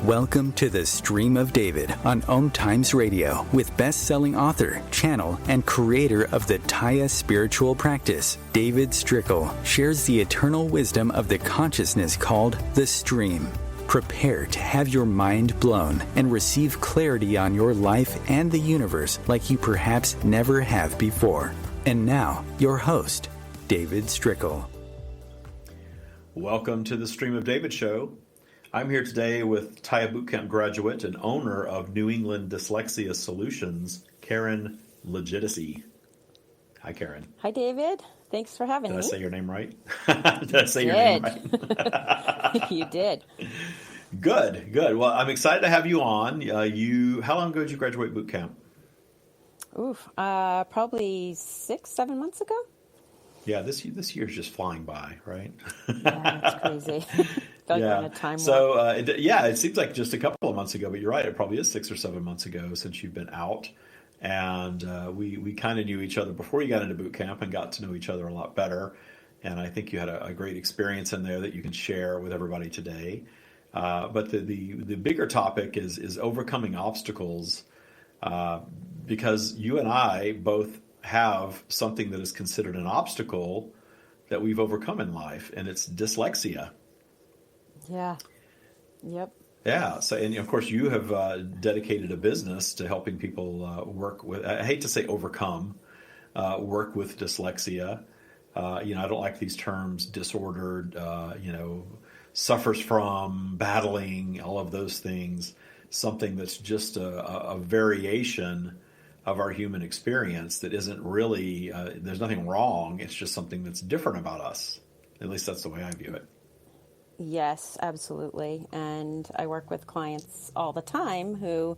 Welcome to the Stream of David on OMTimes Radio with best-selling author, channel, and creator of the Tya spiritual practice, David Strickel, shares the eternal wisdom of the consciousness called the Stream. Prepare to have your mind blown and receive clarity on your life and the universe like you perhaps never have before. And now, your host, David Strickel. Welcome to the Stream of David show. I'm here today with Tya Bootcamp graduate and owner of New England Dyslexia Solutions, Karen LoGiudice. Hi, Karen. Hi, David. Thanks for having me. Did I say your name right? Did I say your name right? You did. Good. Well, I'm excited to have you on. How long ago did you graduate boot camp? Probably 6-7 months ago. Yeah, this year's just flying by, right? Yeah, it's crazy. Felt like we're on a time warp. It seems like just a couple of months ago, but you're right. It probably is 6 or 7 months ago since you've been out. And we kind of knew each other before you got into boot camp and got to know each other a lot better. And I think you had a great experience in there that you can share with everybody today. But the bigger topic is overcoming obstacles, because you and I both have something that is considered an obstacle that we've overcome in life, and it's dyslexia. Yeah. Yep. Yeah. So, and of course, you have dedicated a business to helping people work with, I hate to say overcome, work with dyslexia. I don't like these terms, disordered, suffers from, battling, all of those things. Something that's just a variation of our human experience that isn't really, there's nothing wrong. It's just something that's different about us. At least that's the way I view it. Yes, absolutely. And I work with clients all the time who,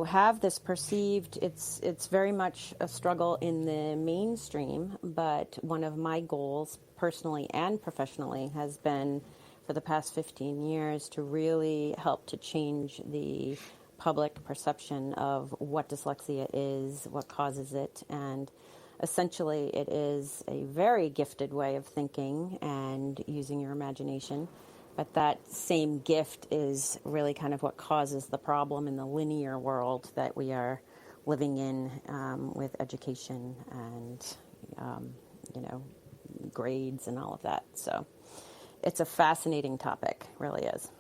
have this perceived, it's very much a struggle in the mainstream, but one of my goals personally and professionally has been for the past 15 years to really help to change the public perception of what dyslexia is, what causes it, and essentially it is a very gifted way of thinking and using your imagination, but that same gift is really kind of what causes the problem in the linear world that we are living in, with education and grades and all of that. So it's a fascinating topic, really is.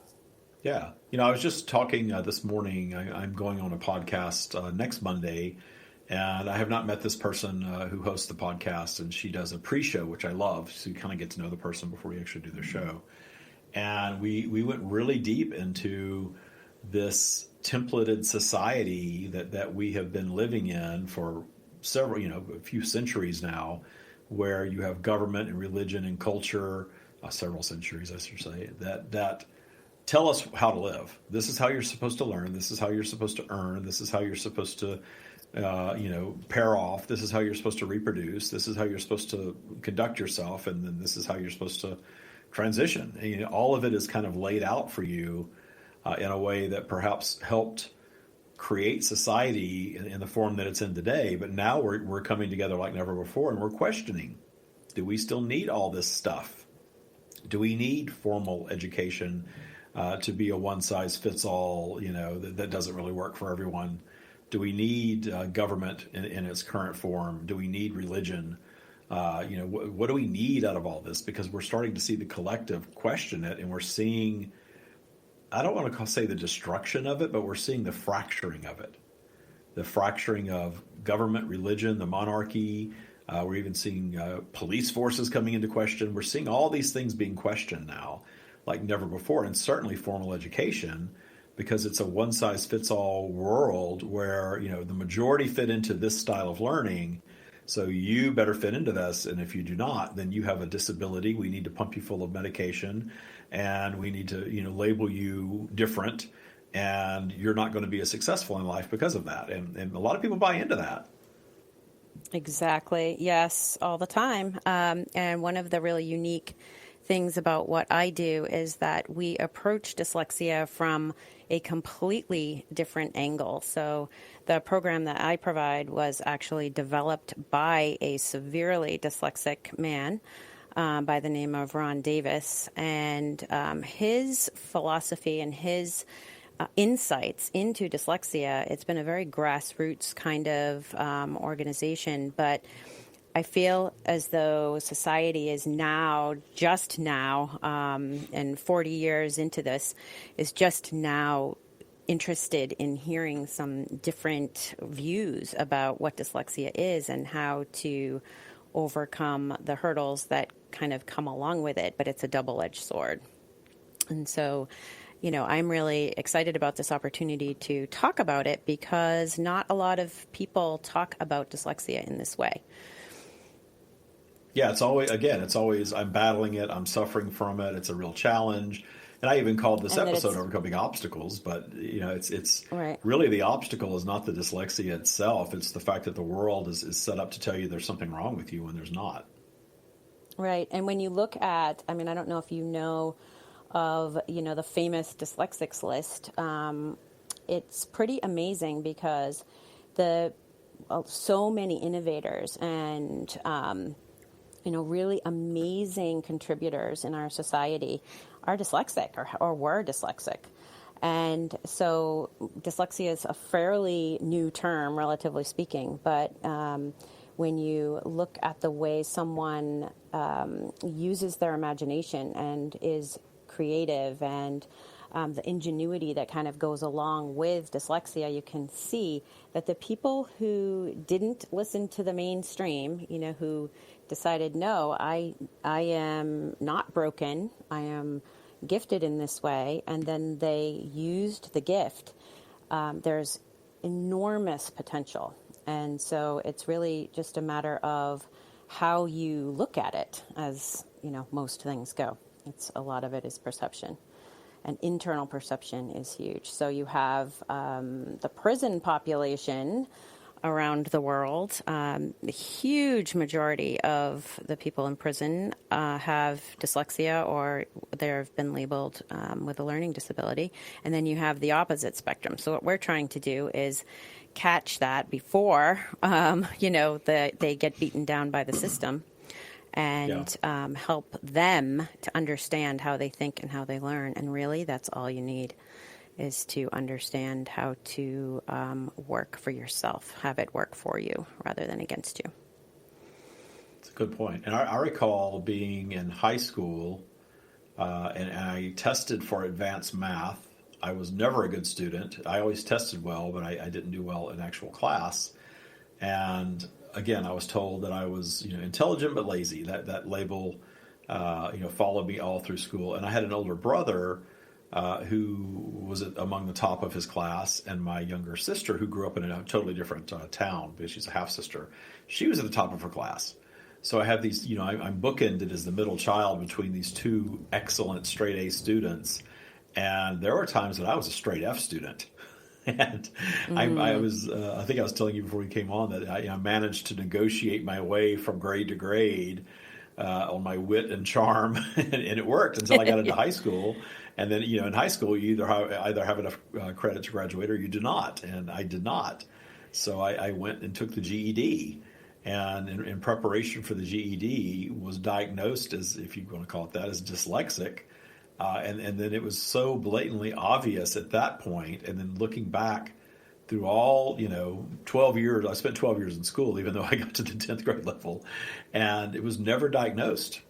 Yeah. I was just talking this morning. I'm going on a podcast next Monday, and I have not met this person who hosts the podcast, and she does a pre-show, which I love. So you kind of get to know the person before you actually do their show. And we went really deep into this templated society that we have been living in for a few centuries now, where you have government and religion and culture, several centuries, I should say, that tell us how to live. This is how you're supposed to learn. This is how you're supposed to earn. This is how you're supposed to, pair off. This is how you're supposed to reproduce. This is how you're supposed to conduct yourself. And then this is how you're supposed to transition. All of it is kind of laid out for you in a way that perhaps helped create society in the form that it's in today. But now we're coming together like never before, and we're questioning, do we still need all this stuff? Do we need formal education to be a one-size-fits-all, that doesn't really work for everyone? Do we need government in its current form? Do we need religion? What do we need out of all this? Because we're starting to see the collective question it, and we're seeing, I don't want to say the destruction of it, but we're seeing the fracturing of it. The fracturing of government, religion, the monarchy. We're even seeing police forces coming into question. We're seeing all these things being questioned now like never before, and certainly formal education, because it's a one-size-fits-all world where, the majority fit into this style of learning, so you better fit into this, and if you do not, then you have a disability. We need to pump you full of medication, and we need to, label you different, and you're not going to be as successful in life because of that. And a lot of people buy into that. Exactly. Yes, all the time. And one of the really unique things about what I do is that we approach dyslexia from a completely different angle. So the program that I provide was actually developed by a severely dyslexic man by the name of Ron Davis, and his philosophy and his insights into dyslexia. It's been a very grassroots kind of organization, but I feel as though society is now, just now, and 40 years into this, is just now interested in hearing some different views about what dyslexia is and how to overcome the hurdles that kind of come along with it, but it's a double-edged sword. And so, I'm really excited about this opportunity to talk about it because not a lot of people talk about dyslexia in this way. Yeah, it's always, I'm battling it, I'm suffering from it, it's a real challenge. And I even called this episode Overcoming Obstacles, but it's right. Really the obstacle is not the dyslexia itself, it's the fact that the world is set up to tell you there's something wrong with you when there's not. Right, and when you look at, I don't know if you know of, the famous dyslexics list, it's pretty amazing because so many innovators and really amazing contributors in our society are dyslexic or were dyslexic. And so dyslexia is a fairly new term, relatively speaking, but when you look at the way someone uses their imagination and is creative and the ingenuity that kind of goes along with dyslexia, you can see that the people who didn't listen to the mainstream, who decided, no, I am not broken, I am gifted in this way, and then they used the gift, there's enormous potential. And so it's really just a matter of how you look at it, as most things go. A lot of it is perception. And internal perception is huge. So you have the prison population around the world. The huge majority of the people in prison have dyslexia or they've been labeled with a learning disability. And then you have the opposite spectrum. So what we're trying to do is catch that before, they get beaten down by the system. And help them to understand how they think and how they learn. And really, that's all you need, is to understand how to work for yourself, have it work for you rather than against you. That's a good point. And I recall being in high school, and I tested for advanced math. I was never a good student. I always tested well, but I didn't do well in actual class. And again, I was told that I was, intelligent but lazy. That label, followed me all through school. And I had an older brother who was among the top of his class, and my younger sister, who grew up in a totally different town because she's a half sister. She was at the top of her class. So I have these, I'm bookended as the middle child between these two excellent straight A students, and there were times that I was a straight F student. And I was, I think I was telling you before we came on that I managed to negotiate my way from grade to grade on my wit and charm, and it worked until I got into high school. And then, in high school, you either have enough credit to graduate or you do not, and I did not. So I went and took the GED, and in preparation for the GED, was diagnosed as, if you want to call it that, as dyslexic. And then it was so blatantly obvious at that point. And then looking back through all, 12 years, I spent 12 years in school, even though I got to the 10th grade level, and it was never diagnosed.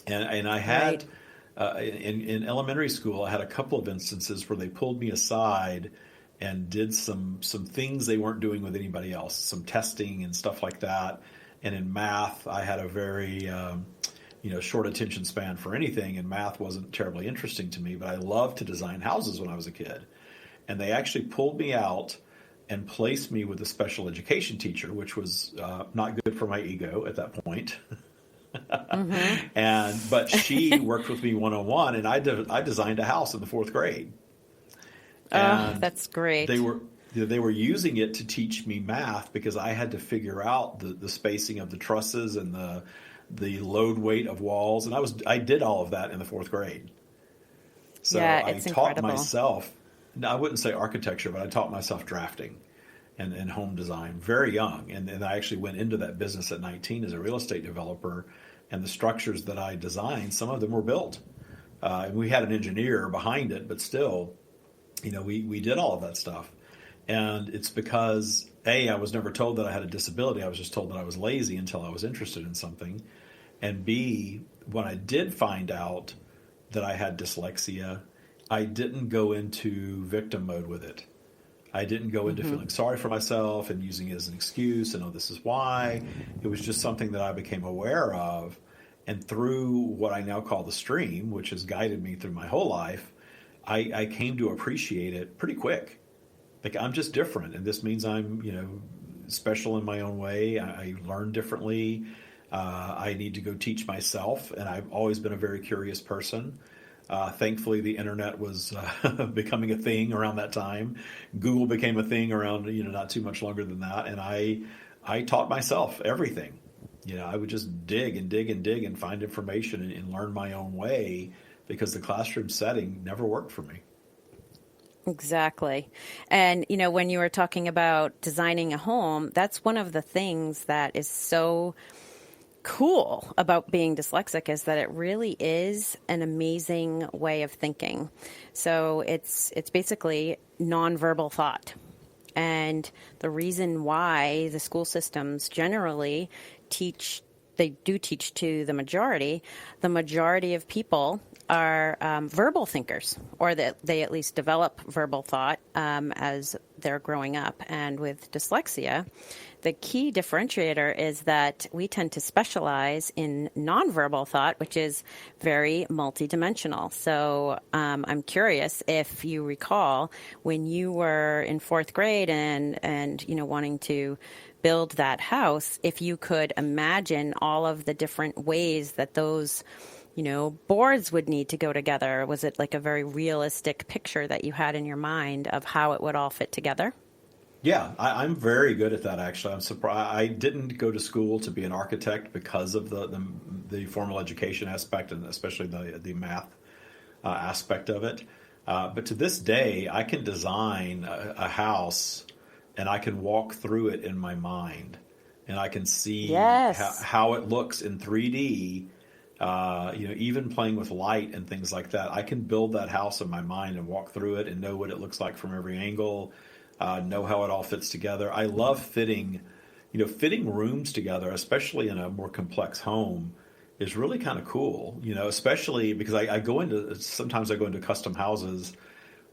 And I had, in elementary school, I had a couple of instances where they pulled me aside and did some things they weren't doing with anybody else, some testing and stuff like that. And in math, I had a very short attention span for anything, and math wasn't terribly interesting to me, but I loved to design houses when I was a kid. And they actually pulled me out and placed me with a special education teacher, which was not good for my ego at that point. But she worked with me one-on-one, and I designed a house in the 4th grade. And that's great. They were using it to teach me math because I had to figure out the spacing of the trusses and the load weight of walls, and I did all of that in the 4th grade. So I taught myself, I wouldn't say architecture, but I taught myself drafting and home design very young. And I actually went into that business at 19 as a real estate developer and the structures that I designed, some of them were built. And we had an engineer behind it, but still, we did all of that stuff. And it's because, A, I was never told that I had a disability. I was just told that I was lazy until I was interested in something. And B, when I did find out that I had dyslexia, I didn't go into victim mode with it. I didn't go into feeling sorry for myself and using it as an excuse and, oh, this is why. It was just something that I became aware of. And through what I now call the stream, which has guided me through my whole life, I came to appreciate it pretty quick. Like, I'm just different, and this means I'm, special in my own way. I learn differently. I need to go teach myself, and I've always been a very curious person. Thankfully, the internet was becoming a thing around that time. Google became a thing around, not too much longer than that, and I taught myself everything. I would just dig and dig and dig and find information and learn my own way, because the classroom setting never worked for me. Exactly. And, when you were talking about designing a home, that's one of the things that is so cool about being dyslexic, is that it really is an amazing way of thinking. So it's basically nonverbal thought. And the reason why the school systems generally teach to the majority of people are verbal thinkers, or that they at least develop verbal thought as they're growing up. And with dyslexia, the key differentiator is that we tend to specialize in nonverbal thought, which is very multidimensional. So I'm curious if you recall when you were in fourth grade and wanting to build that house, if you could imagine all of the different ways that those boards would need to go together. Was it like a very realistic picture that you had in your mind of how it would all fit together? Yeah, I'm very good at that, actually. I'm surprised. I didn't go to school to be an architect because of the formal education aspect, and especially the math aspect of it. But to this day, I can design a house, and I can walk through it in my mind, and I can see how it looks in 3D. Even playing with light and things like that, I can build that house in my mind and walk through it and know what it looks like from every angle, know how it all fits together. I love fitting rooms together, especially in a more complex home, is really kind of cool, especially because sometimes I go into custom houses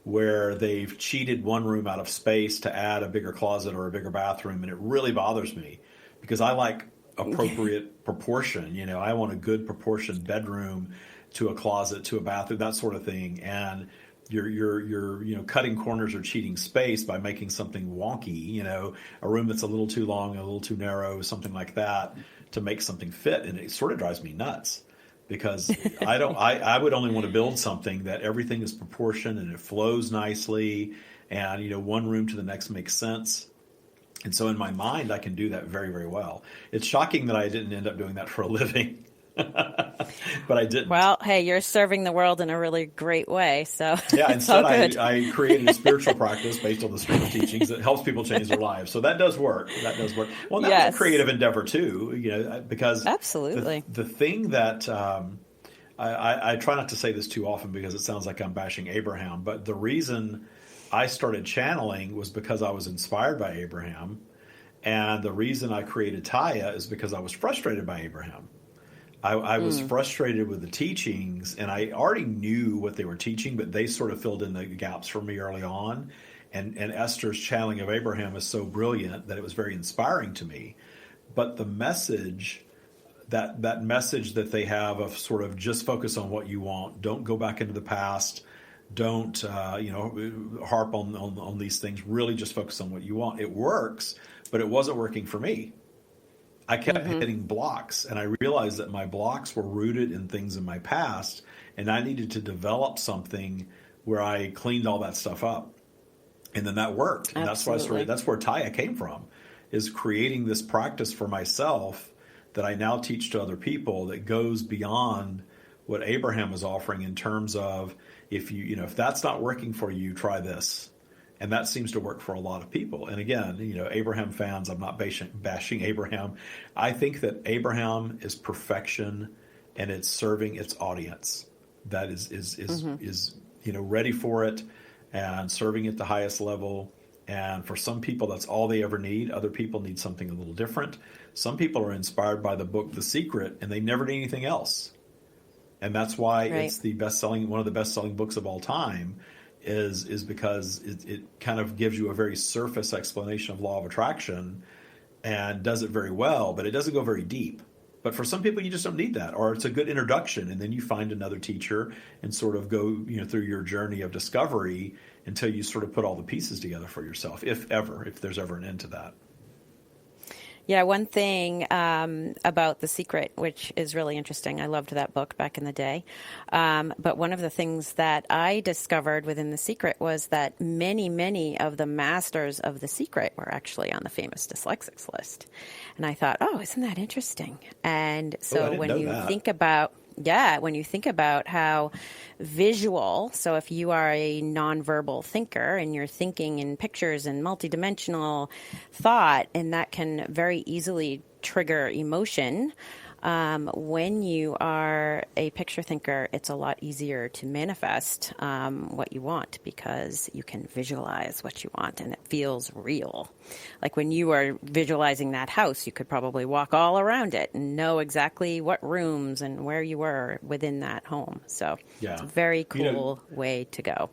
where they've cheated one room out of space to add a bigger closet or a bigger bathroom, and it really bothers me because I like appropriate proportion. I want a good proportioned bedroom to a closet to a bathroom, that sort of thing. And you're cutting corners or cheating space by making something wonky, a room that's a little too long, a little too narrow, something like that, to make something fit. And it sort of drives me nuts because I would only want to build something that everything is proportioned and it flows nicely, and one room to the next makes sense. And so in my mind, I can do that very, very well. It's shocking that I didn't end up doing that for a living, but I didn't. Well, hey, you're serving the world in a really great way. So yeah, instead I created a spiritual practice based on the stream of teachings that helps people change their lives. So that does work. Well, that's a creative endeavor too, because absolutely the thing that I try not to say this too often because it sounds like I'm bashing Abraham, but the reason I started channeling was because I was inspired by Abraham. And the reason I created Tya is because I was frustrated by Abraham. I was frustrated with the teachings, and I already knew what they were teaching, but they sort of filled in the gaps for me early on. And Esther's channeling of Abraham is so brilliant that it was very inspiring to me. But the message, that message that they have of sort of just focus on what you want, don't go back into the past, don't harp on these things. Really, just focus on what you want. It works, but it wasn't working for me. I kept hitting blocks, and I realized that my blocks were rooted in things in my past, and I needed to develop something where I cleaned all that stuff up, and then that worked. And that's where Tya came from, is creating this practice for myself that I now teach to other people that goes beyond what Abraham was offering in terms of if that's not working for you, try this. And that seems to work for a lot of people. And again, Abraham fans, I'm not bashing Abraham. I think that Abraham is perfection, and it's serving its audience that is ready for it and serving at the highest level. And for some people, that's all they ever need. Other people need something a little different. Some people are inspired by the book The Secret, and they never need anything else. And that's why it's one of the best-selling books of all time, is because it kind of gives you a very surface explanation of law of attraction and does it very well, but it doesn't go very deep. But for some people, you just don't need that, or it's a good introduction, and then you find another teacher and sort of go through your journey of discovery until you sort of put all the pieces together for yourself, if there's ever an end to that. Yeah, one thing about The Secret, which is really interesting, I loved that book back in the day, but one of the things that I discovered within The Secret was that many of the masters of The Secret were actually on the famous dyslexics list. And I thought, isn't that interesting? And so when you think about how visual, so if you are a nonverbal thinker and you're thinking in pictures and multidimensional thought, and that can very easily trigger emotion, when you are a picture thinker, it's a lot easier to manifest what you want, because you can visualize what you want and it feels real. Like when you are visualizing that house, you could probably walk all around it and know exactly what rooms and where you were within that home. So it's a very cool way to go.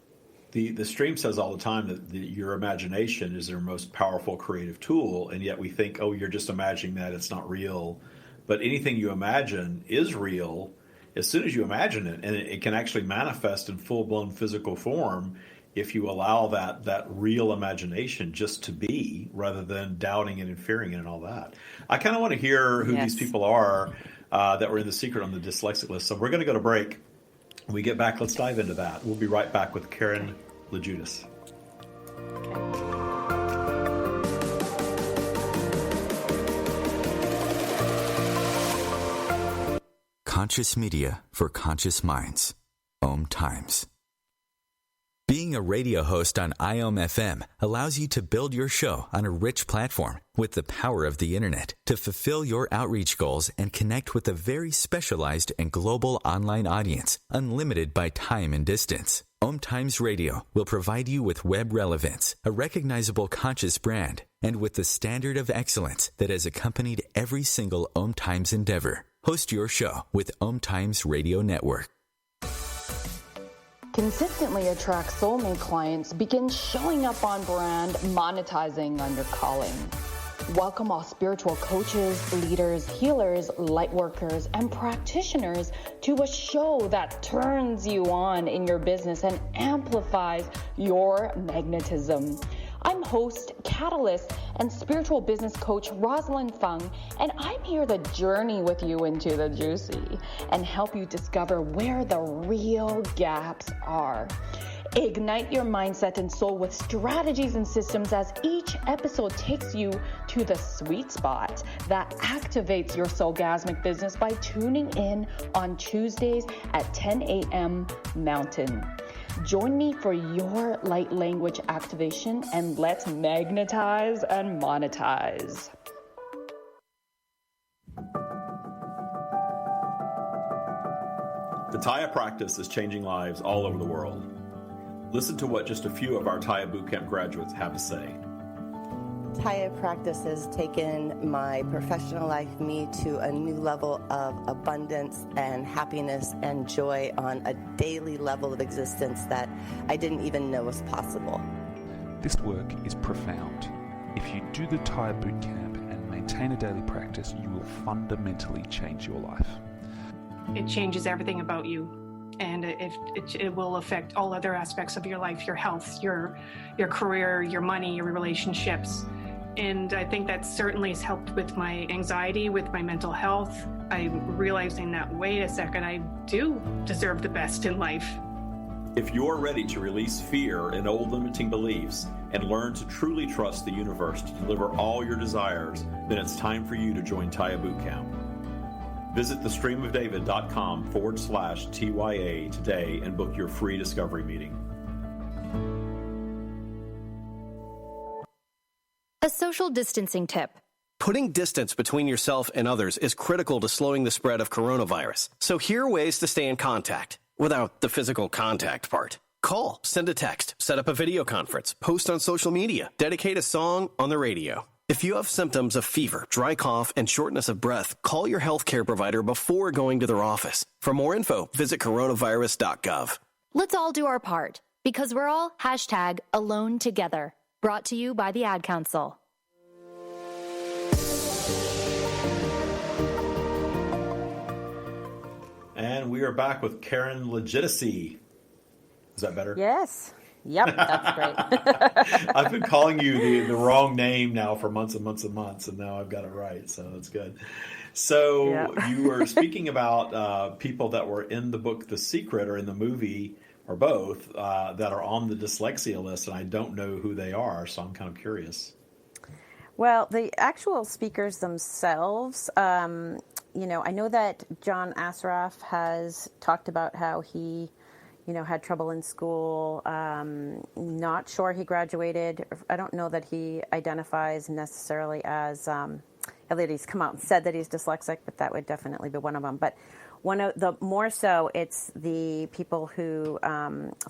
The stream says all the time that your imagination is your most powerful creative tool, and yet we think, you're just imagining that, it's not real. But anything you imagine is real as soon as you imagine it, and it can actually manifest in full-blown physical form if you allow that real imagination just to be, rather than doubting and fearing it and all that. I kind of want to hear who these people are that were in The Secret on the dyslexic list. So we're going to go to break. When we get back, let's dive into that. We'll be right back with Karen LoGiudice. Conscious media for conscious minds. OMTimes. Being a radio host on IOM-FM allows you to build your show on a rich platform with the power of the internet to fulfill your outreach goals and connect with a very specialized and global online audience, unlimited by time and distance. OMTimes Radio will provide you with web relevance, a recognizable conscious brand, and with the standard of excellence that has accompanied every single OMTimes endeavor. Host your show with OMTimes Radio Network. Consistently attract soulmate clients, begin showing up on brand, monetizing on your calling. Welcome all spiritual coaches, leaders, healers, light workers, and practitioners to a show that turns you on in your business and amplifies your magnetism. I'm host, catalyst, and spiritual business coach Rosalind Fung, and I'm here to journey with you into the juicy and help you discover where the real gaps are. Ignite your mindset and soul with strategies and systems as each episode takes you to the sweet spot that activates your soulgasmic business by tuning in on Tuesdays at 10 a.m. Mountain. Join me for your light language activation, and let's magnetize and monetize. The Tya practice is changing lives all over the world. Listen to what just a few of our Tya Bootcamp graduates have to say. Tya practice has taken my professional life, me, to a new level of abundance and happiness and joy on a daily level of existence that I didn't even know was possible. This work is profound. If you do the Tya Bootcamp and maintain a daily practice, you will fundamentally change your life. It changes everything about you, and it will affect all other aspects of your life, your health, your career, your money, your relationships. And I think that certainly has helped with my anxiety, with my mental health. I'm realizing that, wait a second, I do deserve the best in life. If you're ready to release fear and old limiting beliefs and learn to truly trust the universe to deliver all your desires, then it's time for you to join Tya Bootcamp. Visit thestreamofdavid.com/TYA today and book your free discovery meeting. A social distancing tip. Putting distance between yourself and others is critical to slowing the spread of coronavirus. So here are ways to stay in contact without the physical contact part. Call, send a text, set up a video conference, post on social media, dedicate a song on the radio. If you have symptoms of fever, dry cough, and shortness of breath, call your healthcare provider before going to their office. For more info, visit coronavirus.gov. Let's all do our part, because we're all #AloneTogether. Brought to you by the Ad Council. And we are back with Karen LoGiudice. Is that better? Yes. Yep, that's great. I've been calling you the wrong name now for months and months and months, and now I've got it right, so that's good. So you were speaking about people that were in the book The Secret or in the movie or both that are on the dyslexia list, and I don't know who they are, so I'm kind of curious. Well, the actual speakers themselves, I know that John Assaraf has talked about how he had trouble in school. Not sure he graduated. I don't know that he identifies necessarily as, that he's come out and said that he's dyslexic, but that would definitely be one of them. But one of the more so, it's the people who,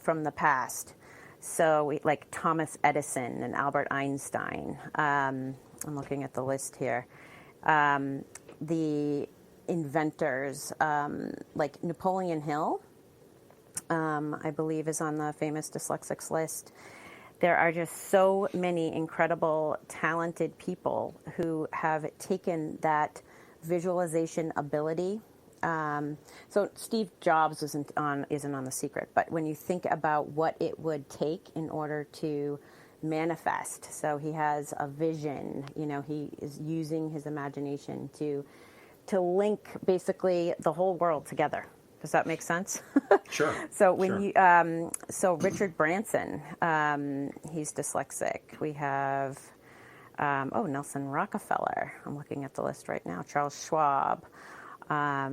from the past. So like Thomas Edison and Albert Einstein. I'm looking at the list here. The inventors, like Napoleon Hill, I believe is on the famous dyslexics list. There are just so many incredible, talented people who have taken that visualization ability. So Steve Jobs isn't on The Secret, but when you think about what it would take in order to manifest, so he has a vision, he is using his imagination to link basically the whole world together. Does that make sense? Sure. So when you, so Richard Branson, he's dyslexic. We have, Nelson Rockefeller. I'm looking at the list right now. Charles Schwab,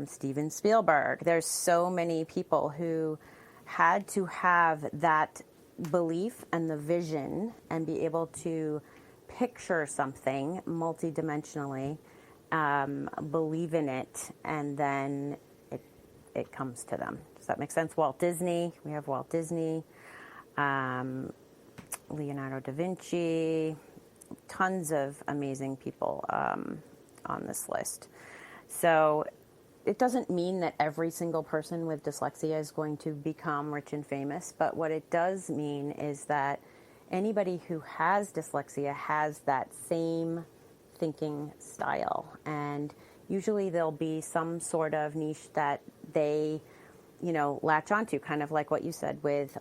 Steven Spielberg. There's so many people who had to have that belief and the vision and be able to picture something multidimensionally, believe in it, and then it comes to them. Does that make sense? Walt Disney. We have Walt Disney, Leonardo da Vinci, tons of amazing people on this list. So it doesn't mean that every single person with dyslexia is going to become rich and famous, but what it does mean is that anybody who has dyslexia has that same thinking style, and usually there'll be some sort of niche that they, latch onto, kind of like what you said with,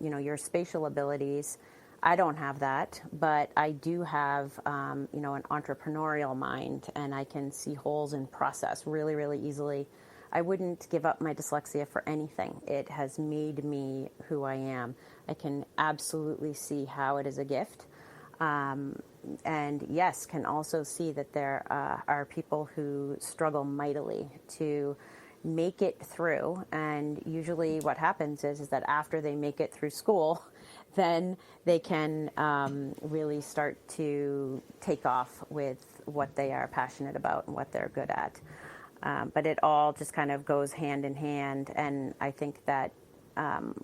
your spatial abilities. I don't have that, but I do have, an entrepreneurial mind, and I can see holes in process really, really easily. I wouldn't give up my dyslexia for anything. It has made me who I am. I can absolutely see how it is a gift. And yes, can also see that there are people who struggle mightily to make it through. And usually what happens is that after they make it through school, then they can really start to take off with what they are passionate about and what they're good at. But it all just kind of goes hand in hand. And I think that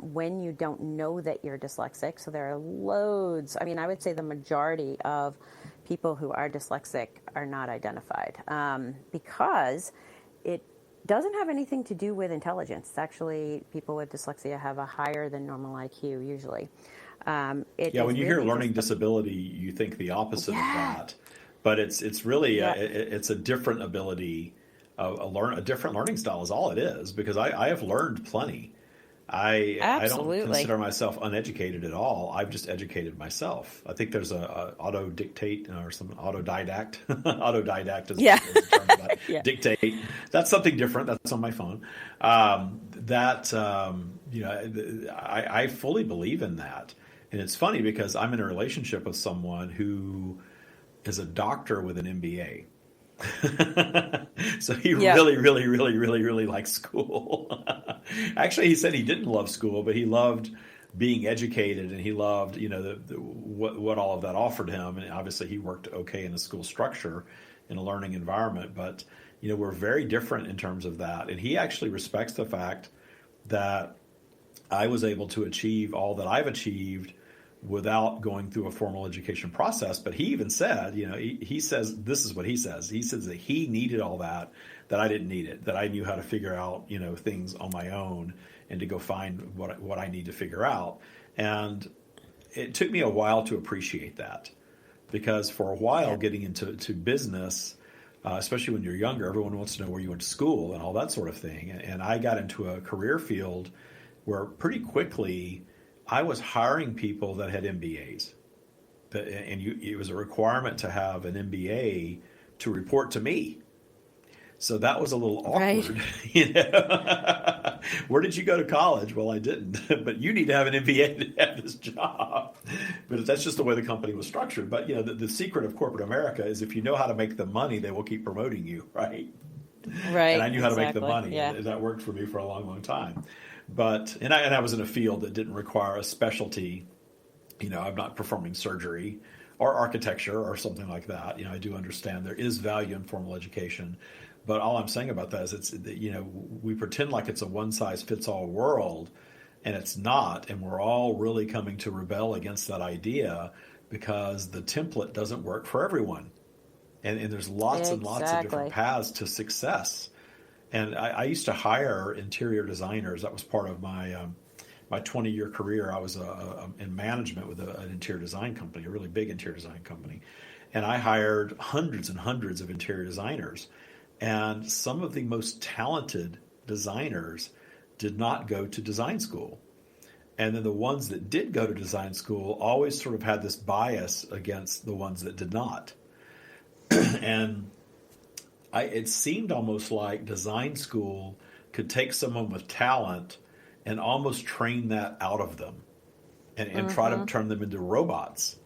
when you don't know that you're dyslexic, so there are loads, I would say the majority of people who are dyslexic are not identified because it doesn't have anything to do with intelligence. It's actually, people with dyslexia have a higher than normal IQ usually. When you hear learning disability, you think the opposite of that. But it's really, it's a different ability, a different learning style is all it is, because I have learned plenty. I don't consider myself uneducated at all. I've just educated myself. I think there's a auto-dictate or some autodidact. Autodidact is the term for that. Dictate. That's something different. That's on my phone. I fully believe in that. And it's funny because I'm in a relationship with someone who is a doctor with an MBA. So he really likes school. Actually, he said he didn't love school, but he loved being educated, and he loved, what all of that offered him. And obviously he worked okay in the school structure in a learning environment, but, we're very different in terms of that. And he actually respects the fact that I was able to achieve all that I've achieved without going through a formal education process. But he even said, he says, this is what he says. He says that he needed all that I didn't need it, that I knew how to figure out, things on my own and to go find what I need to figure out. And it took me a while to appreciate that, because for a while getting into business, especially when you're younger, everyone wants to know where you went to school and all that sort of thing. And I got into a career field where pretty quickly I was hiring people that had MBAs. It was a requirement to have an MBA to report to me. So that was a little awkward. Right. Where did you go to college? Well, I didn't. But you need to have an MBA to have this job. But that's just the way the company was structured. But the secret of corporate America is if you know how to make the money, they will keep promoting you, right? Right. And I knew how to make the money. Yeah. And that worked for me for a long, long time. But I was in a field that didn't require a specialty. I'm not performing surgery or architecture or something like that. I do understand there is value in formal education. But all I'm saying about that is we pretend like it's a one-size-fits-all world, and it's not. And we're all really coming to rebel against that idea because the template doesn't work for everyone. And there's lots and lots of different paths to success. And I used to hire interior designers. That was part of my 20-year career. I was in management with an interior design company, a really big interior design company. And I hired hundreds and hundreds of interior designers. And some of the most talented designers did not go to design school. And then the ones that did go to design school always sort of had this bias against the ones that did not. And it seemed almost like design school could take someone with talent and almost train that out of them and try to turn them into robots.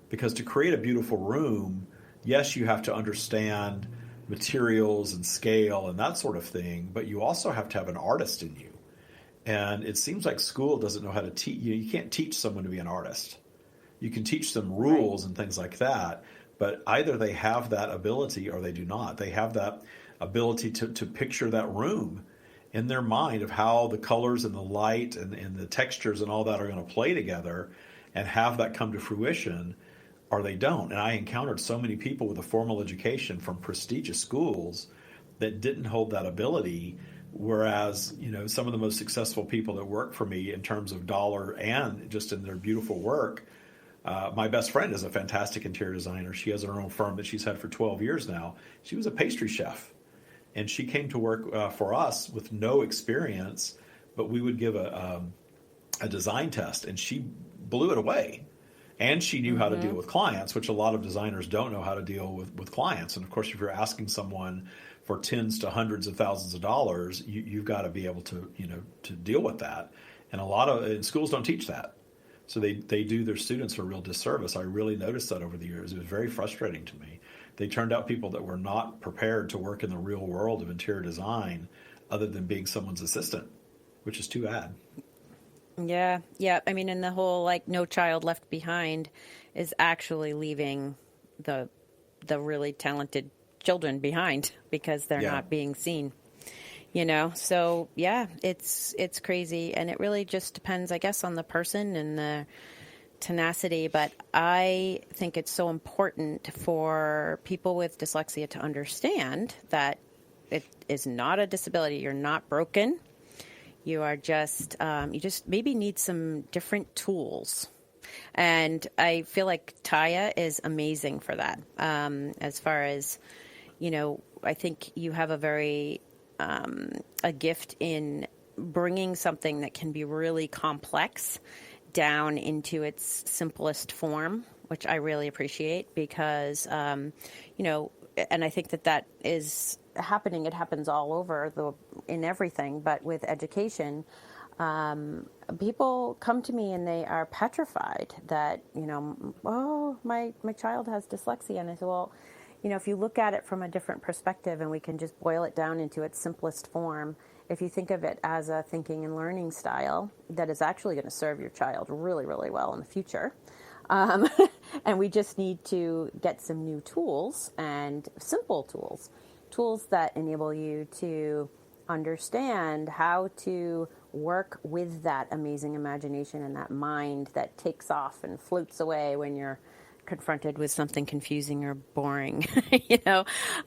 Because to create a beautiful room, yes, you have to understand materials and scale and that sort of thing, but you also have to have an artist in you. And it seems like school doesn't know how to teach. You can't teach someone to be an artist. You can teach them rules and things like that, but either they have that ability or they do not. They have that ability to picture that room in their mind of how the colors and the light and the textures and all that are going to play together and have that come to fruition, or they don't. And I encountered so many people with a formal education from prestigious schools that didn't hold that ability, whereas, some of the most successful people that work for me in terms of dollar and just in their beautiful work, my best friend is a fantastic interior designer. She has her own firm that she's had for 12 years now. She was a pastry chef, and she came to work for us with no experience, but we would give a design test, and she blew it away. And she knew how to deal with clients, which a lot of designers don't know how to deal with clients. And of course, if you're asking someone for tens to hundreds of thousands of dollars, you've got to be able to, to deal with that. And schools don't teach that. So they do their students a real disservice. I really noticed that over the years. It was very frustrating to me. They turned out people that were not prepared to work in the real world of interior design other than being someone's assistant, which is too bad. Yeah. I mean, and the whole no child left behind is actually leaving the really talented children behind because they're not being seen. So it's crazy, and it really just depends, I guess, on the person and the tenacity. But I think it's so important for people with dyslexia to understand that it is not a disability. You're not broken. You are just, you just maybe need some different tools. And I feel like Tya is amazing for that. As far as, I think you have a gift in bringing something that can be really complex down into its simplest form, which I really appreciate because, and I think that is happening. It happens all over in everything, but with education, people come to me and they are petrified that, my child has dyslexia. And I say, well, if you look at it from a different perspective and we can just boil it down into its simplest form if you think of it as a thinking and learning style that is actually going to serve your child really, really well in the future. And we just need to get some new tools and simple tools that enable you to understand how to work with that amazing imagination and that mind that takes off and floats away when you're confronted with something confusing or boring,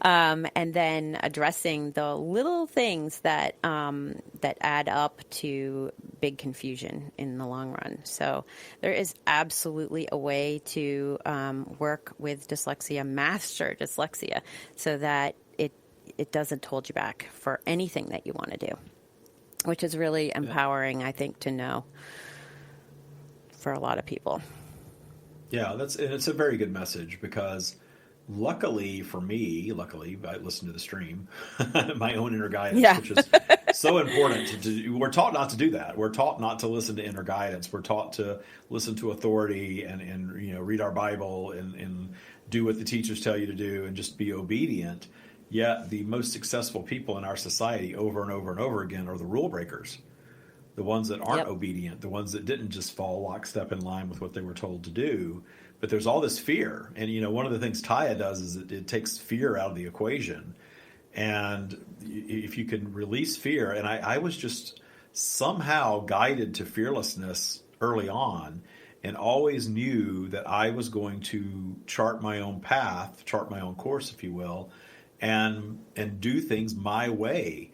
and then addressing the little things that that add up to big confusion in the long run. So there is absolutely a way to work with dyslexia, master dyslexia, so that it doesn't hold you back for anything that you want to do, which is really empowering, I think, to know for a lot of people. Yeah, it's a very good message, because luckily for me, I listen to the stream, my own inner guidance, which is so important to do. We're taught not to do that. We're taught not to listen to inner guidance. We're taught to listen to authority and read our Bible and do what the teachers tell you to do and just be obedient. Yet the most successful people in our society over and over and over again are the rule breakers. The ones that aren't obedient, the ones that didn't just fall lockstep in line with what they were told to do. But there's all this fear. And, one of the things Tya does is it takes fear out of the equation. And if you can release fear, and I was just somehow guided to fearlessness early on, and always knew that I was going to chart my own path, chart my own course, if you will, and do things my way,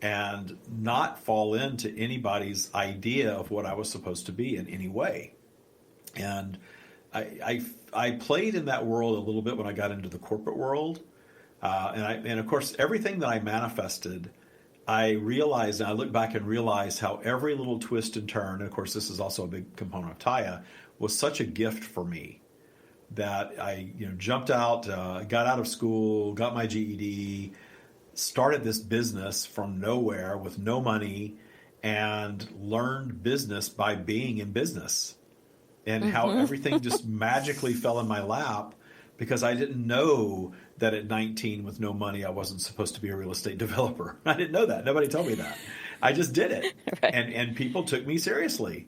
and not fall into anybody's idea of what I was supposed to be in any way. And I played in that world a little bit when I got into the corporate world. And of course, everything that I manifested, I realized, and I look back and realize how every little twist and turn, and of course this is also a big component of Tya, was such a gift for me. That I jumped out, got out of school, got my GED, started this business from nowhere with no money, and learned business by being in business, and how everything just magically fell in my lap, because I didn't know that at 19 with no money I wasn't supposed to be a real estate developer. I didn't know that. Nobody told me that. I just did it. Right. And people took me seriously.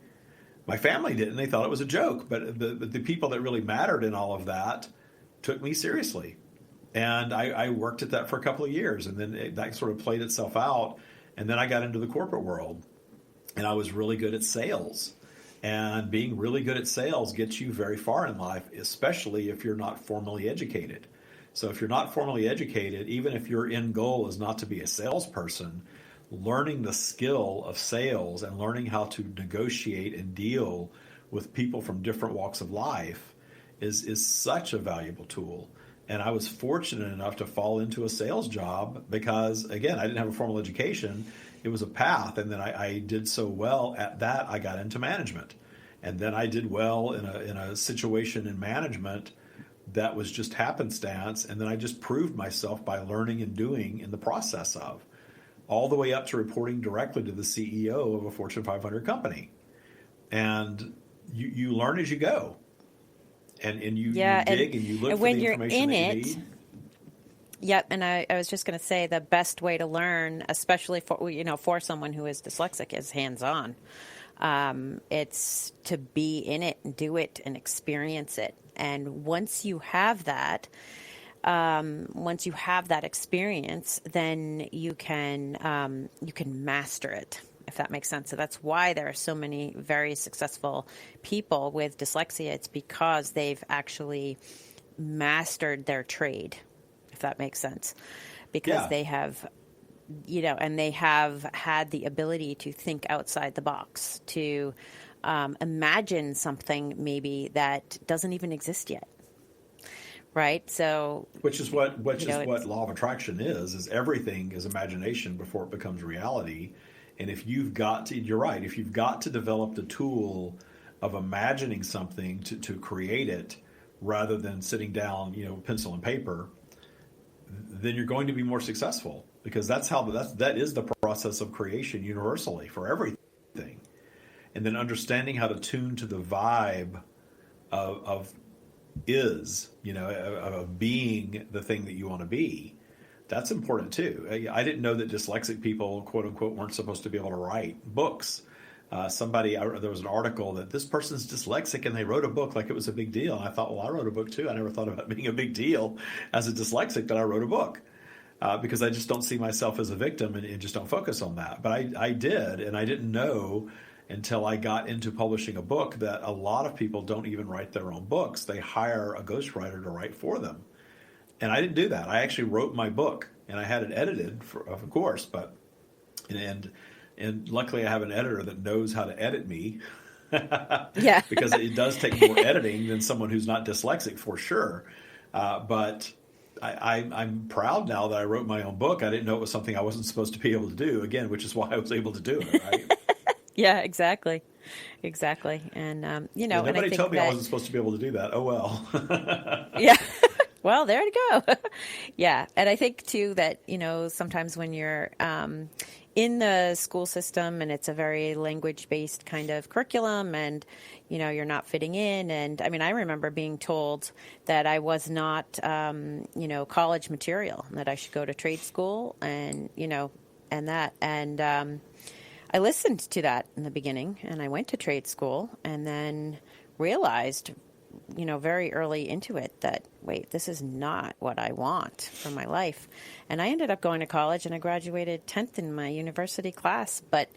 My family didn't. They thought it was a joke. But the people that really mattered in all of that took me seriously. And I worked at that for a couple of years. And then that sort of played itself out. And then I got into the corporate world. And I was really good at sales. And being really good at sales gets you very far in life, especially if you're not formally educated. So if you're not formally educated, even if your end goal is not to be a salesperson, learning the skill of sales and learning how to negotiate and deal with people from different walks of life is such a valuable tool. And I was fortunate enough to fall into a sales job because, again, I didn't have a formal education. It was a path. And then I did so well at that, I got into management. And then I did well in a situation in management that was just happenstance. And then I just proved myself by learning and doing in the process of, all the way up to reporting directly to the CEO of a Fortune 500 company. And you learn as you go. And you dig and you look for the information that you need. Yep, and I was just going to say the best way to learn, especially for someone who is dyslexic, is hands-on. It's to be in it and do it and experience it. And once you have that experience, then you can master it, if that makes sense. So that's why there are so many very successful people with dyslexia. It's because they've actually mastered their trade, if that makes sense, because they have, and they have had the ability to think outside the box, to imagine something maybe that doesn't even exist yet. Right. So, which is what law of attraction is everything is imagination before it becomes reality. And if you've got to, you're right, if you've got to develop the tool of imagining something to create it rather than sitting down, pencil and paper, then you're going to be more successful, because that is the process of creation universally for everything. And then understanding how to tune to the vibe of being the thing that you want to be, that's important too. I didn't know that dyslexic people, quote unquote, weren't supposed to be able to write books. There was an article that this person's dyslexic and they wrote a book like it was a big deal. And I thought, well, I wrote a book too. I never thought about it being a big deal as a dyslexic that I wrote a book because I just don't see myself as a victim and just don't focus on that. But I did, and I didn't know until I got into publishing a book that a lot of people don't even write their own books. They hire a ghostwriter to write for them. And I didn't do that. I actually wrote my book, and I had it edited, of course, but and luckily I have an editor that knows how to edit me. Yeah. Because it does take more editing than someone who's not dyslexic, for sure. But I'm proud now that I wrote my own book. I didn't know it was something I wasn't supposed to be able to do, again, which is why I was able to do it, right? Yeah, exactly. And, nobody and I think told me I wasn't supposed to be able to do that. Oh, well. Yeah. Well, there you go. Yeah. And I think, too, that, sometimes when you're in the school system and it's a very language-based kind of curriculum and, you're not fitting in. And, I remember being told that I was not, college material, that I should go to trade school and, and that. And I listened to that in the beginning, and I went to trade school and then realized very early into it that, wait, this is not what I want for my life. And I ended up going to college, and I graduated 10th in my university class. But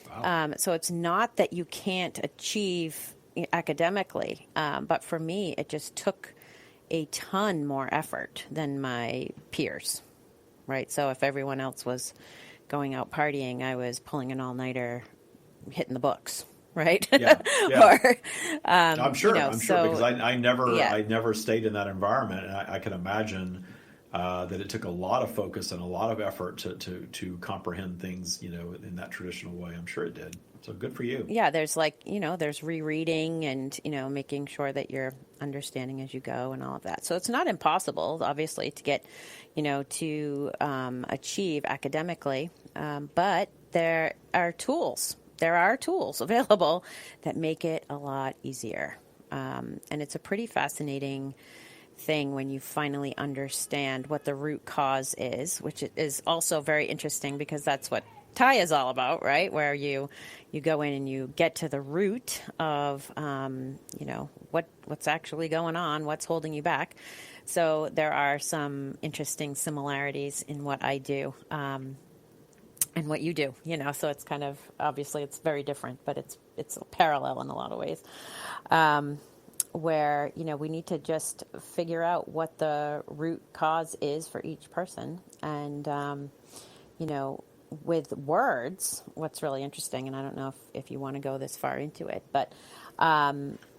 wow. So it's not that you can't achieve academically, but for me, it just took a ton more effort than my peers, right? So if everyone else was going out partying, I was pulling an all-nighter, hitting the books. Right. Yeah. Or, I'm sure because I never stayed in that environment, and I can imagine that it took a lot of focus and a lot of effort to comprehend things, in that traditional way. I'm sure it did. So good for you. Yeah. There's there's rereading and, making sure that you're understanding as you go and all of that. So it's not impossible, obviously, to get, to achieve academically. But there are tools. There are tools available that make it a lot easier. And it's a pretty fascinating thing when you finally understand what the root cause is, which is also very interesting because that's what Tya is all about, right? Where you go in and you get to the root of, what's actually going on, what's holding you back. So there are some interesting similarities in what I do. And what you do, so it's kind of, obviously it's very different, but it's a parallel in a lot of ways, where, we need to just figure out what the root cause is for each person. And, with words, what's really interesting, and I don't know if you want to go this far into it, but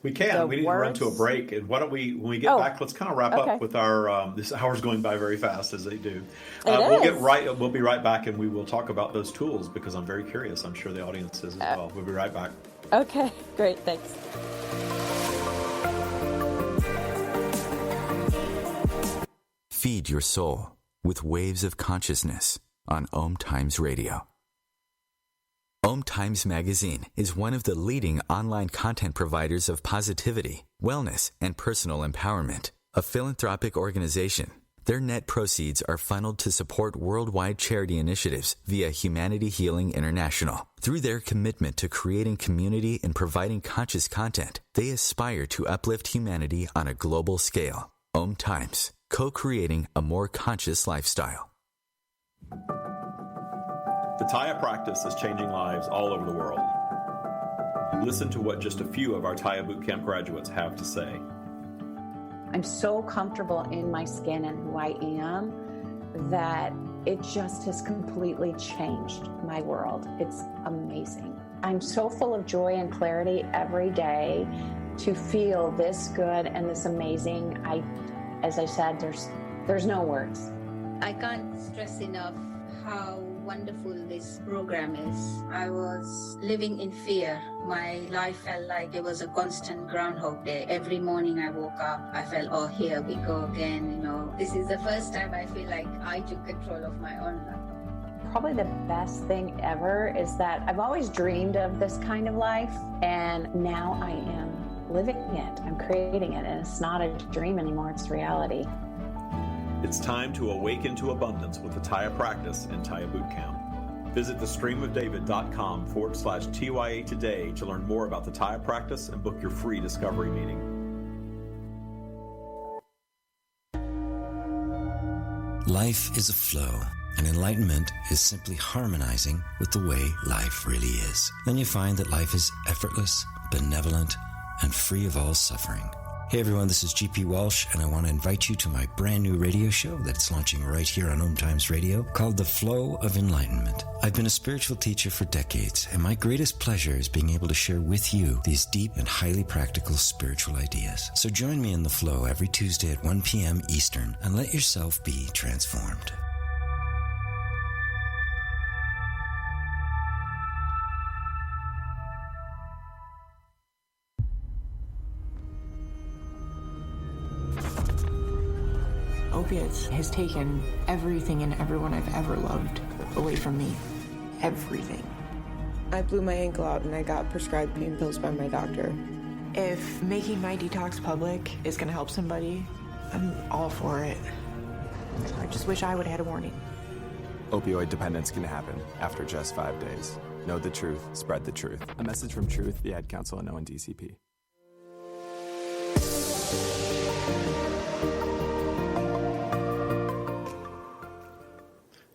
we can. We need to run to a break, and why don't we, when we get back, let's kind of wrap up with our. This hour's going by very fast, as they do. We'll be right back, and we will talk about those tools because I'm very curious. I'm sure the audience is as well. We'll be right back. Okay, great, thanks. Feed your soul with waves of consciousness on OMTimes Radio. OMTimes Magazine is one of the leading online content providers of positivity, wellness, and personal empowerment. A philanthropic organization, their net proceeds are funneled to support worldwide charity initiatives via Humanity Healing International. Through their commitment to creating community and providing conscious content, they aspire to uplift humanity on a global scale. OMTimes, co-creating a more conscious lifestyle. The Tya practice is changing lives all over the world. Listen to what just a few of our Tya Bootcamp graduates have to say. I'm so comfortable in my skin and who I am that it just has completely changed my world. It's amazing. I'm so full of joy and clarity every day to feel this good and this amazing. As I said, there's no words. I can't stress enough how wonderful this program is. I was living in fear. My life felt like it was a constant Groundhog Day. Every morning I woke up, I felt, oh, here we go again. This is the first time I feel like I took control of my own life. Probably the best thing ever is that I've always dreamed of this kind of life, and now I am living it. I'm creating it, and it's not a dream anymore, it's reality. It's time to awaken to abundance with the Tya practice and Tya Bootcamp. Visit thestreamofdavid.com/TYA today to learn more about the Tya practice and book your free discovery meeting. Life is a flow, and enlightenment is simply harmonizing with the way life really is. Then you find that life is effortless, benevolent, and free of all suffering. Hey everyone, this is GP Walsh, and I want to invite you to my brand new radio show that's launching right here on OMTimes Radio called The Flow of Enlightenment. I've been a spiritual teacher for decades, and my greatest pleasure is being able to share with you these deep and highly practical spiritual ideas. So join me in The Flow every Tuesday at 1 p.m. Eastern and let yourself be transformed. Opiates has taken everything and everyone I've ever loved away from me. Everything. I blew my ankle out and I got prescribed pain pills by my doctor. If making my detox public is going to help somebody, I'm all for it. I just wish I would have had a warning. Opioid dependence can happen after just 5 days. Know the truth, spread the truth. A message from Truth, the Ad Council, and ONDCP.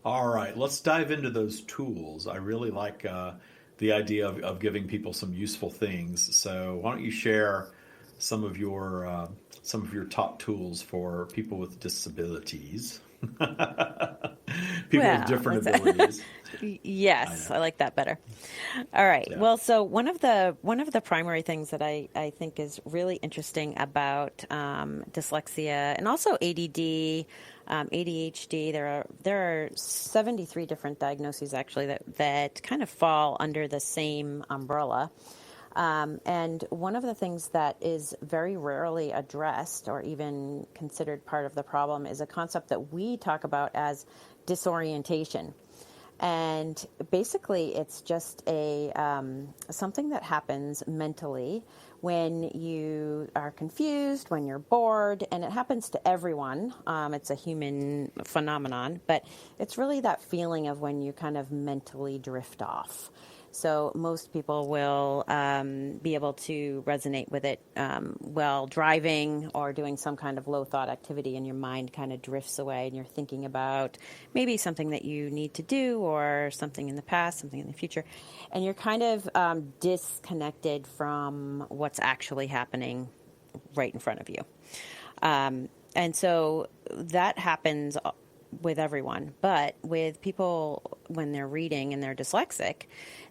All right, let's dive into those tools. I really like the idea of giving people some useful things. So why don't you share some of your top tools for people with disabilities? People with different abilities. Yes, I like that better. All right. Yeah. Well, so one of the primary things that I think is really interesting about dyslexia and also ADD, ADHD, there are 73 different diagnoses actually that kind of fall under the same umbrella. And one of the things that is very rarely addressed or even considered part of the problem is a concept that we talk about as disorientation. And basically, it's just something that happens mentally when you are confused, when you're bored, and it happens to everyone. It's a human phenomenon, but it's really that feeling of when you kind of mentally drift off. So most people will be able to resonate with it while driving or doing some kind of low-thought activity, and your mind kind of drifts away, and you're thinking about maybe something that you need to do or something in the past, something in the future, and you're kind of disconnected from what's actually happening right in front of you. And so that happens with everyone, but with people when they're reading and they're dyslexic,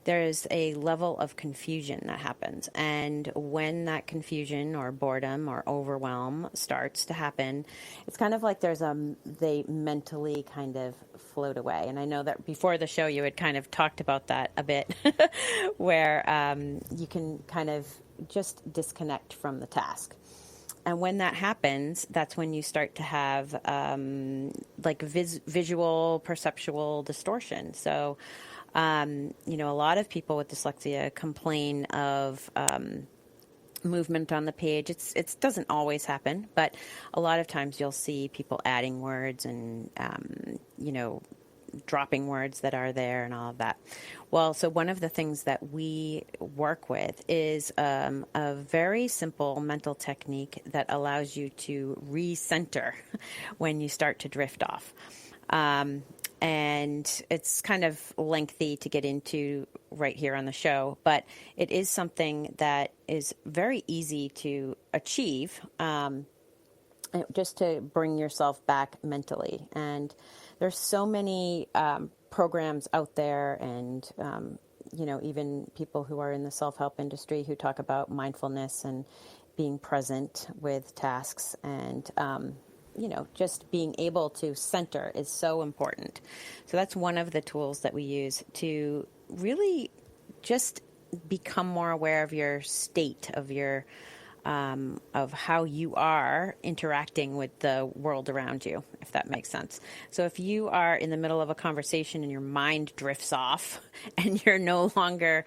there's a level of confusion that happens. And when that confusion or boredom or overwhelm starts to happen, it's kind of like they mentally kind of float away. And I know that before the show you had kind of talked about that a bit, where you can kind of just disconnect from the task. And when that happens, that's when you start to have visual, perceptual distortion. So, a lot of people with dyslexia complain of movement on the page. It doesn't always happen, but a lot of times you'll see people adding words and, dropping words that are there and all of that. Well, so one of the things that we work with is a very simple mental technique that allows you to recenter when you start to drift off. And it's kind of lengthy to get into right here on the show, but it is something that is very easy to achieve, just to bring yourself back mentally. And there's so many programs out there, and even people who are in the self-help industry who talk about mindfulness and being present with tasks, and just being able to center is so important. So that's one of the tools that we use to really just become more aware of your state, of your of how you are interacting with the world around you, if that makes sense. So if you are in the middle of a conversation and your mind drifts off and you're no longer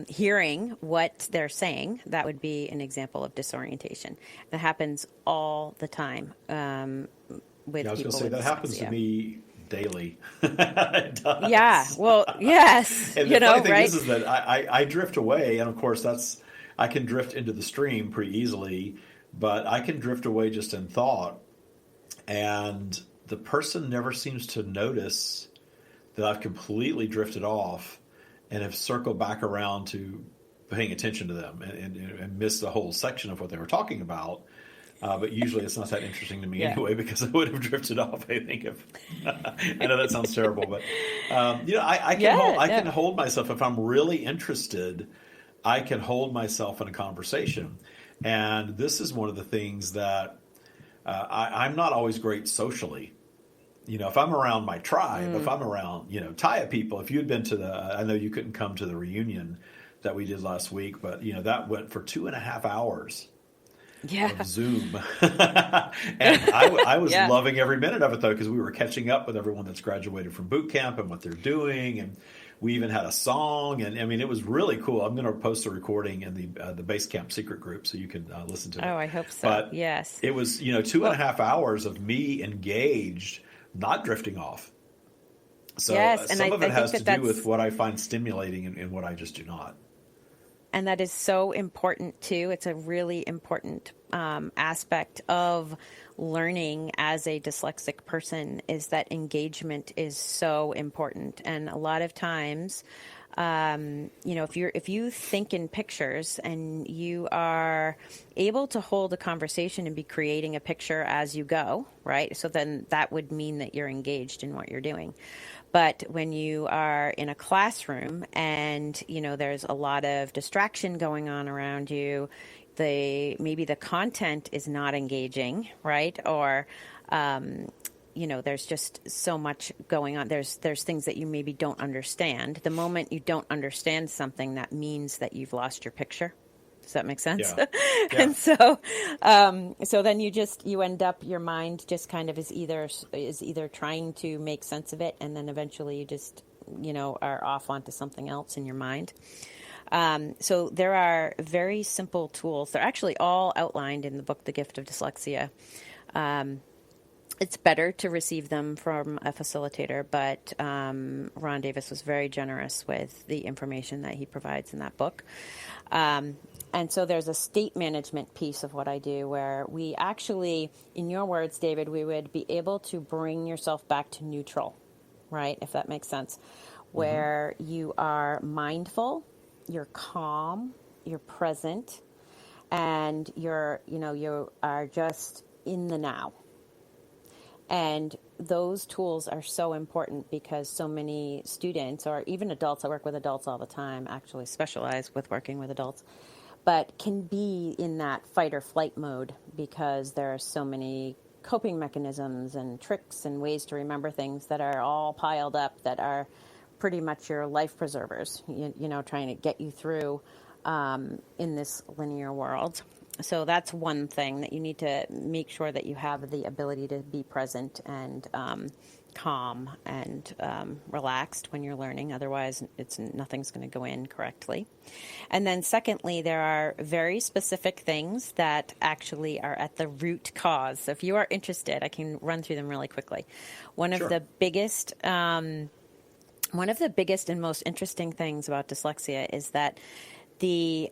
hearing what they're saying, that would be an example of disorientation. That happens all the time. with I was people going to say, with that happens to dyslexia. me daily. It does. Yeah, well, yes, And the funny thing right? is that I drift away, and of course I can drift into the stream pretty easily, but I can drift away just in thought, and the person never seems to notice that I've completely drifted off and have circled back around to paying attention to them and missed the whole section of what they were talking about. But usually it's not that interesting to me anyway, because I would have drifted off, I think. I know that sounds terrible, but I can hold myself if I'm really interested. I can hold myself in a conversation, and this is one of the things that I'm not always great socially. If I'm around my tribe, if I'm around Tya people, if you'd been to I know you couldn't come to the reunion that we did last week, but that went for 2.5 hours. Of Zoom. And I was loving every minute of it, though, because we were catching up with everyone that's graduated from boot camp and what they're doing, and we even had a song, and I mean, it was really cool. I'm going to post a recording in the Basecamp secret group so you can listen to it. Oh, I hope so. But yes, it was 2.5 hours of me engaged, not drifting off. So some of it has to do with what I find stimulating and what I just do not. And that is so important, too. It's a really important aspect of learning as a dyslexic person, is that engagement is so important. And a lot of times, if you think in pictures and you are able to hold a conversation and be creating a picture as you go, right? So then that would mean that you're engaged in what you're doing. But when you are in a classroom and, there's a lot of distraction going on around you, maybe the content is not engaging, right? Or, there's just so much going on. There's things that you maybe don't understand. The moment you don't understand something, that means that you've lost your picture. Does that make sense? Yeah. And so then you end up, your mind just kind of is either trying to make sense of it, and then eventually you just are off onto something else in your mind. So there are very simple tools. They're actually all outlined in the book, The Gift of Dyslexia. It's better to receive them from a facilitator, but Ron Davis was very generous with the information that he provides in that book. And so there's a state management piece of what I do where we actually, in your words, David, we would be able to bring yourself back to neutral, right? If that makes sense, where you are mindful, you're calm, you're present, and you are just in the now. And those tools are so important because so many students, or even adults, I work with adults all the time, actually specialize with working with adults, but can be in that fight or flight mode because there are so many coping mechanisms and tricks and ways to remember things that are all piled up that are pretty much your life preservers, trying to get you through in this linear world. So that's one thing, that you need to make sure that you have the ability to be present and calm and relaxed when you're learning. Otherwise, nothing's going to go in correctly. And then secondly, there are very specific things that actually are at the root cause. So if you are interested, I can run through them really quickly. One of the biggest and most interesting things about dyslexia is that the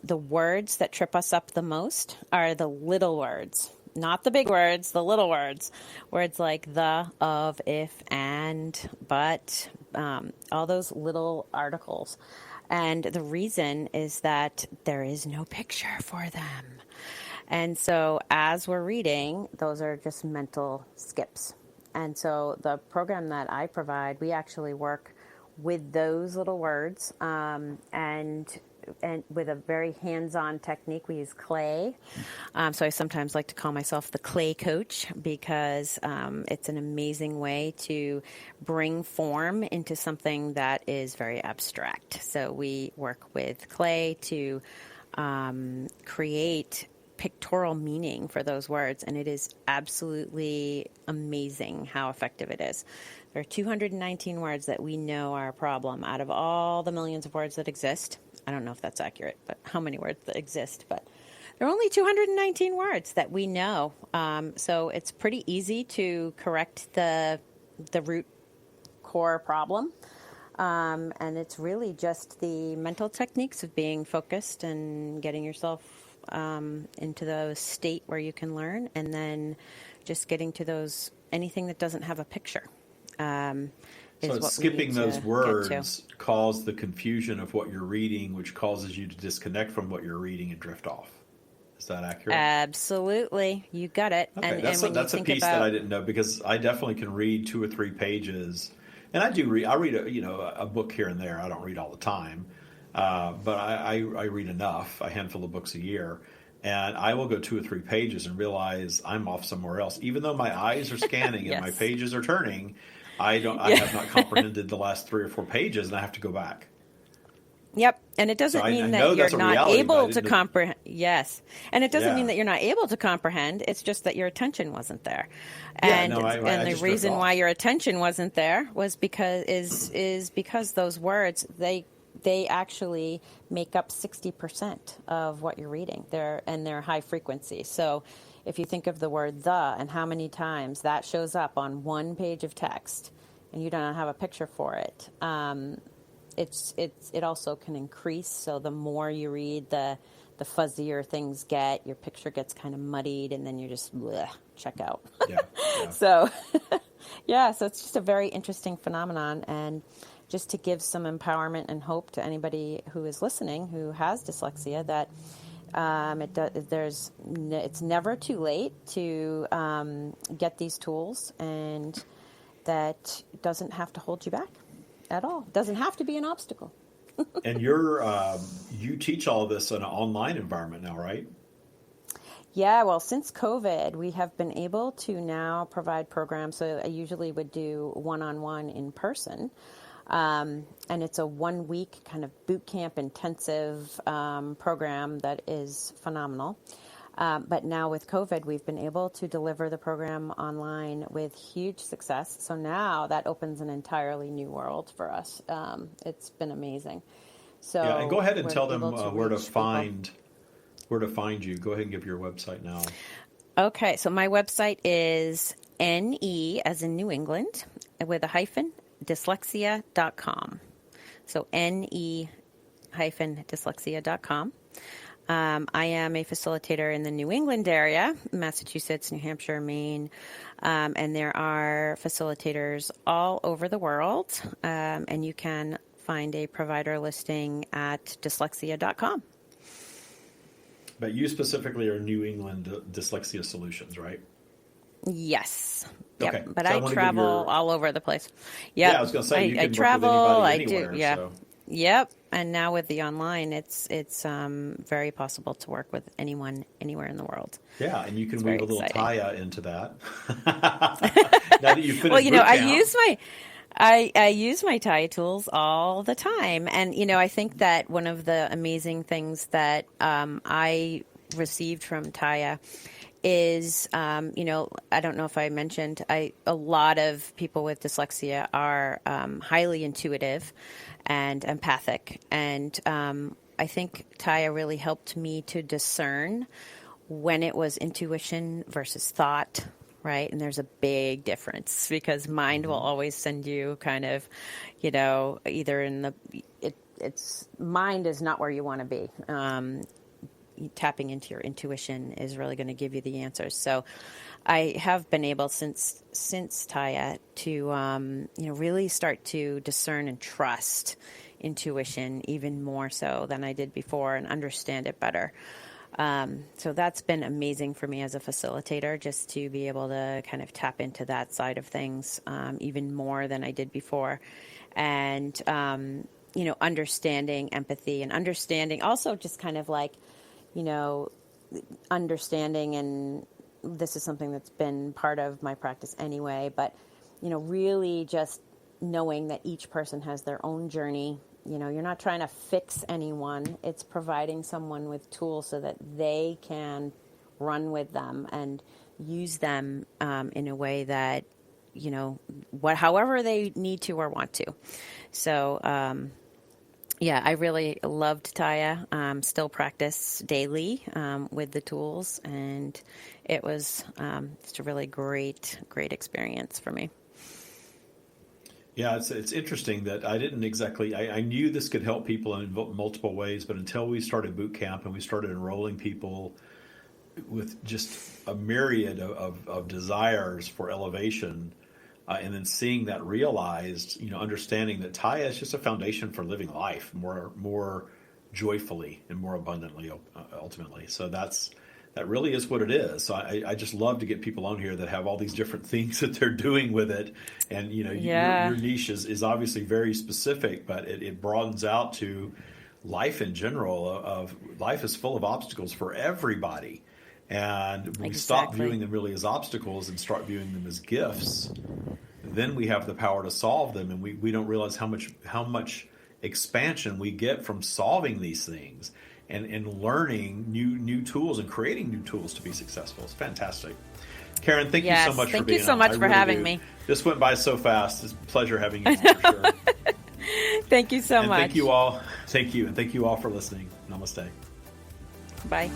words that trip us up the most are the little words, not the big words, the little words. Words like the, of, if, and, but, all those little articles. And the reason is that there is no picture for them. And so as we're reading, those are just mental skips. And so the program that I provide, we actually work with those little words, and with a very hands-on technique. We use clay. So I sometimes like to call myself the clay coach because it's an amazing way to bring form into something that is very abstract. So we work with clay to create pictorial meaning for those words, and it is absolutely amazing how effective it is. There are 219 words that we know are a problem out of all the millions of words that exist. I don't know if that's accurate, but how many words that exist, but There are only 219 words that we know. So it's pretty easy to correct the root core problem. And it's really just the mental techniques of being focused and getting yourself into the state where you can learn, and then just getting to those, anything that doesn't have a picture. So it's skipping those words cause the confusion of what you're reading, which causes you to disconnect from what you're reading and drift off. Is that accurate? Absolutely. You got it. Okay, that's a piece that I didn't know, because I definitely can read 2 or 3 pages. And I do read. I read a book here and there. I don't read all the time, but I read enough, a handful of books a year, and I will go 2 or 3 pages and realize I'm off somewhere else. Even though my eyes are scanning and my pages are turning, I have not comprehended the last 3 or 4 pages, and I have to go back. Yep, and it doesn't mean that you're not able to comprehend. Yes, and it doesn't mean that you're not able to comprehend. It's just that your attention wasn't there, and the reason why your attention wasn't there was because those words they actually make up 60% of what you're reading. They're high frequency. So if you think of the word "the" and how many times that shows up on one page of text, and you don't have a picture for it. It also can increase. So the more you read, the fuzzier things get. Your picture gets kind of muddied, and then you're just check out. So, so it's just a very interesting phenomenon, and just to give some empowerment and hope to anybody who is listening who has dyslexia, that it's never too late to get these tools, and that it doesn't have to hold you back at all. It doesn't have to be an obstacle. And you teach all of this in an online environment now, right? Yeah, well, since COVID, we have been able to now provide programs. So I usually would do one-on-one in person. And it's a 1-week kind of boot camp intensive program that is phenomenal. But now with COVID, we've been able to deliver the program online with huge success. So now that opens an entirely new world for us. It's been amazing. So and go ahead and tell them where to find you. Go ahead and give your website now. Okay, so my website is NE as in New England with a hyphen dyslexia.com. So NE-dyslexia.com. I am a facilitator in the New England area, Massachusetts, New Hampshire, Maine, and there are facilitators all over the world, and you can find a provider listing at dyslexia.com. But you specifically are New England Dyslexia Solutions, right? Yes. Yep. Okay. But I travel all over the place. Yep. Yeah, I was going to say, you can travel, work with anybody anywhere. I do, yeah. So. Yep. And now with the online, it's very possible to work with anyone, anywhere in the world. Yeah, and you can weave a little Tya into that. Now that you've finished well, boot camp. I use my Tya tools all the time. And, I think that one of the amazing things that I received from Tya is, I don't know if I mentioned, a lot of people with dyslexia are highly intuitive and empathic. And I think Tya really helped me to discern when it was intuition versus thought, right? And there's a big difference because mind will always send you kind of, either in it's mind is not where you want to be. Tapping into your intuition is really going to give you the answers. So I have been able since Tya to, really start to discern and trust intuition even more so than I did before and understand it better. So that's been amazing for me as a facilitator, just to be able to kind of tap into that side of things even more than I did before. And, understanding empathy and understanding also just kind of like, understanding, and this is something that's been part of my practice anyway, but, really just knowing that each person has their own journey. You're not trying to fix anyone. It's providing someone with tools so that they can run with them and use them in a way that, however they need to or want to. So, Yeah, I really loved Tya. Still practice daily with the tools, and it was just a really great experience for me. Yeah, it's interesting that I didn't exactly, I knew this could help people in multiple ways, but until we started boot camp and we started enrolling people with just a myriad of desires for elevation, and then seeing that realized, understanding that Tya is just a foundation for living life more joyfully and more abundantly, ultimately. So that really is what it is. So I just love to get people on here that have all these different things that they're doing with it. And, your niche is obviously very specific, but it broadens out to life in general. Life is full of obstacles for everybody. And when we stop viewing them really as obstacles and start viewing them as gifts, then we have the power to solve them. And we don't realize how much expansion we get from solving these things. And learning new tools and creating new tools to be successful. It's fantastic. Karen, thank you so much for being on. Thank you so much for having me. This went by so fast. It's a pleasure having you on, for sure. Thank you so much. Thank you all. Thank you. And thank you all for listening. Namaste. Bye.